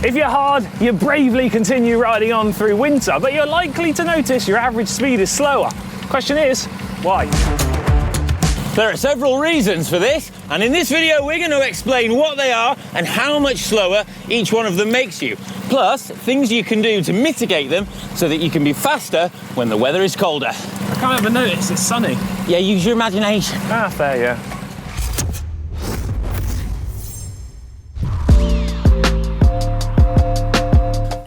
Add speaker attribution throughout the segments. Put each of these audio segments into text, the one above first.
Speaker 1: If you're hard, you bravely continue riding on through winter, but you're likely to notice your average speed is slower. Question is, why?
Speaker 2: There are several reasons for this, and in this video we're going to explain what they are and how much slower each one of them makes you. Plus, things you can do to mitigate them so that you can be faster when the weather is colder.
Speaker 1: I can't even notice it's sunny.
Speaker 2: Yeah, use your imagination.
Speaker 1: Ah, fair, yeah.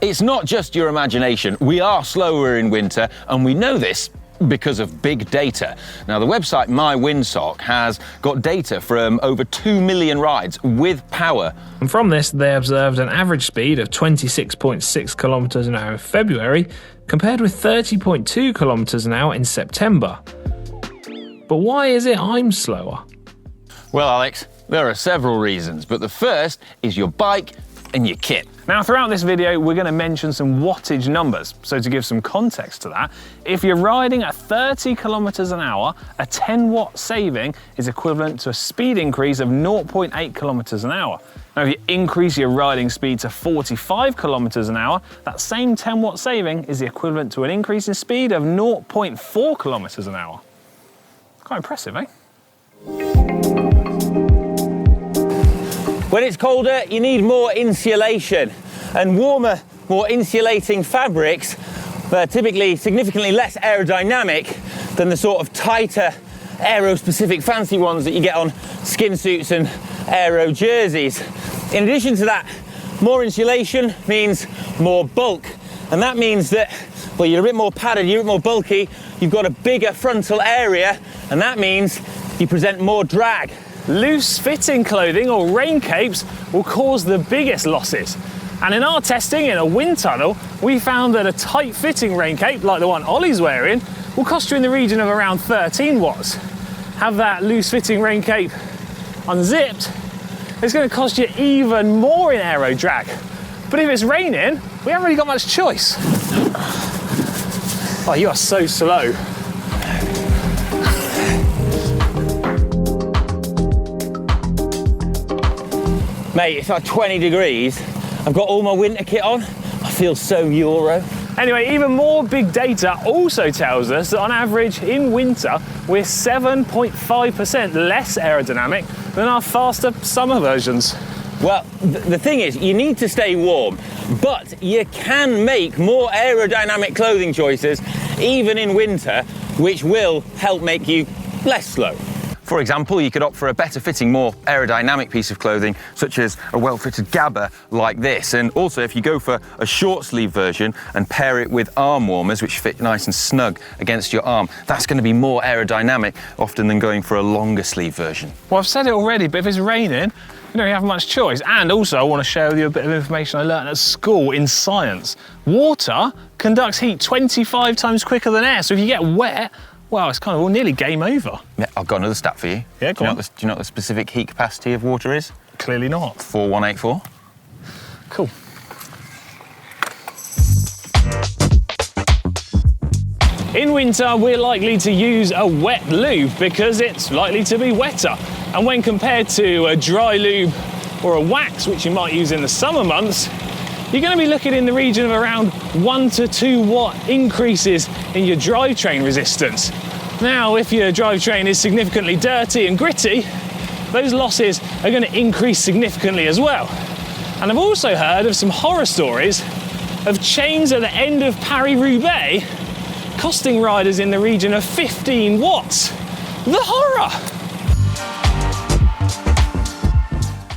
Speaker 2: It's not just your imagination. We are slower in winter, and we know this because of big data. Now, the website MyWindsock has got data from over 2 million rides with power.
Speaker 1: And from this, they observed an average speed of 26.6 kilometers an hour in February, compared with 30.2 kilometers an hour in September. But why is it I'm slower?
Speaker 2: Well, Alex, there are several reasons, but the first is your bike and your kit.
Speaker 1: Now, throughout this video, we're going to mention some wattage numbers. So to give some context to that, if you're riding at 30 kilometers an hour, a 10-watt saving is equivalent to a speed increase of 0.8 kilometers an hour. Now, if you increase your riding speed to 45 kilometers an hour, that same 10-watt saving is the equivalent to an increase in speed of 0.4 kilometers an hour. Quite impressive, eh?
Speaker 2: When it's colder, you need more insulation, and warmer, more insulating fabrics are typically significantly less aerodynamic than the sort of tighter, aero-specific fancy ones that you get on skin suits and aero jerseys. In addition to that, more insulation means more bulk, and that means that, well, you're a bit more padded, you're a bit more bulky, you've got a bigger frontal area, and that means you present more drag. Loose-fitting clothing or rain capes will cause the biggest losses. And in our testing in a wind tunnel, we found that a tight-fitting rain cape, like the one Ollie's wearing, will cost you in the region of around 13 watts. Have that loose-fitting rain cape unzipped, it's going to cost you even more in aero drag. But if it's raining, we haven't really got much choice. Oh, you are so slow. Mate, it's like 20 degrees. I've got all my winter kit on. I feel so Euro. Anyway, even more big data also tells us that on average in winter, we're 7.5% less aerodynamic than our faster summer versions. Well, the thing is, you need to stay warm, but you can make more aerodynamic clothing choices even in winter, which will help make you less slow. For example, you could opt for a better fitting, more aerodynamic piece of clothing, such as a well-fitted gabba like this. And also, if you go for a short sleeve version and pair it with arm warmers, which fit nice and snug against your arm, that's going to be more aerodynamic often than going for a longer sleeve version. Well, I've said it already, but if it's raining, you don't have much choice. And also, I want to share with you a bit of information I learned at school in science. Water conducts heat 25 times quicker than air, so if you get wet, well, it's kind of nearly game over. Yeah, I've got another stat for you. Yeah, go on. Do you know what the specific heat capacity of water is?
Speaker 1: Clearly not.
Speaker 2: 4184.
Speaker 1: Cool. In winter, we're likely to use a wet lube because it's likely to be wetter. And when compared to a dry lube or a wax, which you might use in the summer months, you're going to be looking in the region of around 1 to 2 watt increases in your drivetrain resistance. Now, if your drivetrain is significantly dirty and gritty, those losses are going to increase significantly as well. And I've also heard of some horror stories of chains at the end of Paris-Roubaix costing riders in the region of 15 watts. The horror!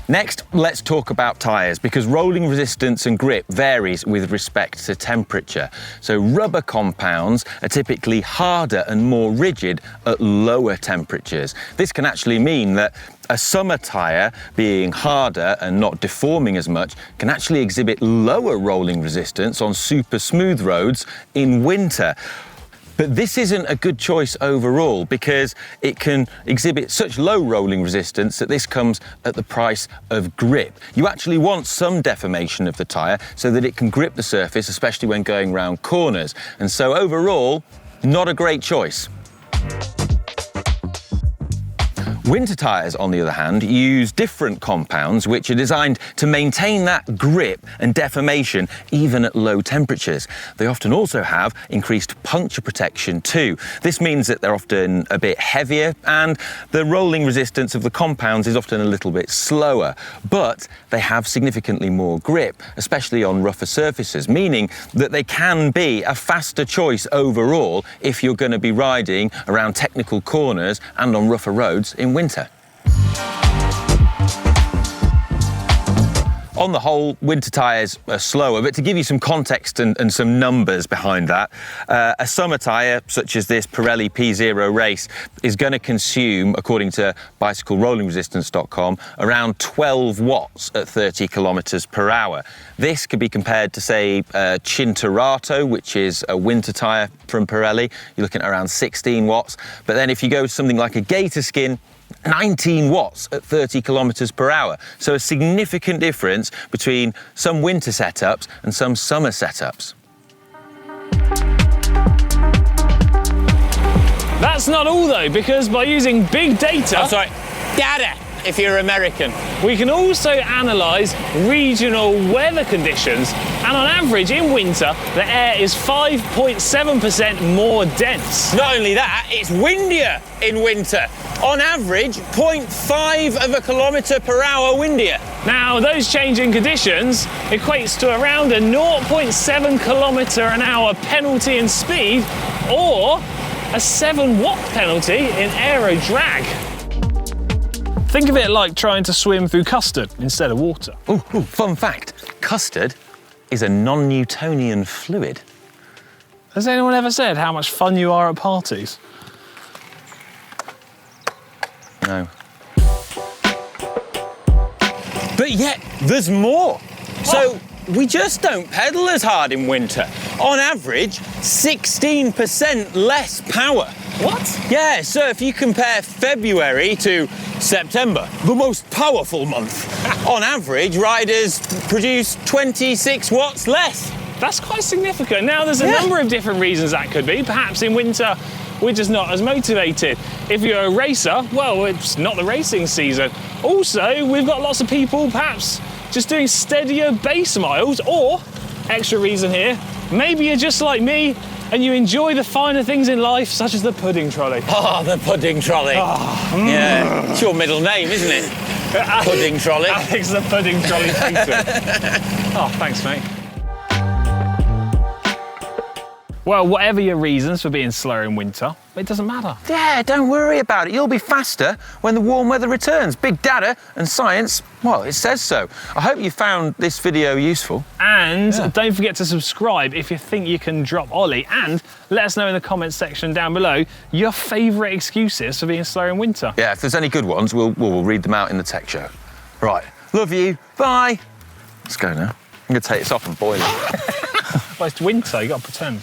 Speaker 2: Next, let's talk about tyres, because rolling resistance and grip varies with respect to temperature. So rubber compounds are typically harder and more rigid at lower temperatures. This can actually mean that a summer tyre, being harder and not deforming as much, can actually exhibit lower rolling resistance on super smooth roads in winter. But this isn't a good choice overall because it can exhibit such low rolling resistance that this comes at the price of grip. You actually want some deformation of the tyre so that it can grip the surface, especially when going round corners. And so overall, not a great choice.
Speaker 3: Winter tyres, on the other hand, use different compounds which are designed to maintain that grip and deformation even at low temperatures. They often also have increased puncture protection too. This means that they're often a bit heavier and the rolling resistance of the compounds is often a little bit slower, but they have significantly more grip, especially on rougher surfaces, meaning that they can be a faster choice overall if you're going to be riding around technical corners and on rougher roads in winter. On the whole, winter tyres are slower, but to give you some context and some numbers behind that, a summer tyre, such as this Pirelli P0 Race, is going to consume, according to bicyclerolling-resistance.com, around 12 watts at 30 kilometres per hour. This could be compared to, say, Cinturato, which is a winter tyre from Pirelli. You're looking at around 16 watts. But then if you go to something like a Gator Skin, 19 watts at 30 kilometres per hour. So a significant difference between some winter setups and some summer setups.
Speaker 1: That's not all though, because by using big data...
Speaker 2: Oh, sorry, data, if you're American.
Speaker 1: We can also analyse regional weather conditions, and on average in winter the air is 5.7% more dense.
Speaker 2: Not only that, it's windier in winter. On average, 0.5 of a kilometre per hour windier.
Speaker 1: Now those changing conditions equates to around a 0.7 kilometre an hour penalty in speed, or a 7-watt penalty in aero drag. Think of it like trying to swim through custard instead of water.
Speaker 3: Ooh, fun fact, custard is a non-Newtonian fluid.
Speaker 1: Has anyone ever said how much fun you are at parties?
Speaker 3: No.
Speaker 2: But yet, there's more. So we just don't pedal as hard in winter. On average, 16% less power.
Speaker 1: What?
Speaker 2: Yeah, so if you compare February to September, the most powerful month, on average, riders produce 26 watts less.
Speaker 1: That's quite significant. Now, there's a number of different reasons that could be. Perhaps in winter, we're just not as motivated. If you're a racer, well, it's not the racing season. Also, we've got lots of people perhaps just doing steadier base miles, or, extra reason here, maybe you're just like me and you enjoy the finer things in life, such as the pudding trolley.
Speaker 2: Oh, the pudding trolley.
Speaker 1: Oh,
Speaker 2: yeah, it's your middle name, isn't it? Pudding trolley.
Speaker 1: Alex the pudding trolley Peter. Oh, thanks, mate. Well, whatever your reasons for being slower in winter, it doesn't matter.
Speaker 3: Yeah, don't worry about it. You'll be faster when the warm weather returns. Big data and science, well, it says so. I hope you found this video useful.
Speaker 1: And don't forget to subscribe if you think you can drop Ollie, and let us know in the comments section down below your favourite excuses for being slower in winter.
Speaker 3: Yeah, if there's any good ones, we'll read them out in the tech show. Right, love you, bye. Let's go now. I'm gonna take this off and boil it.
Speaker 1: Well, it's winter, you got to pretend.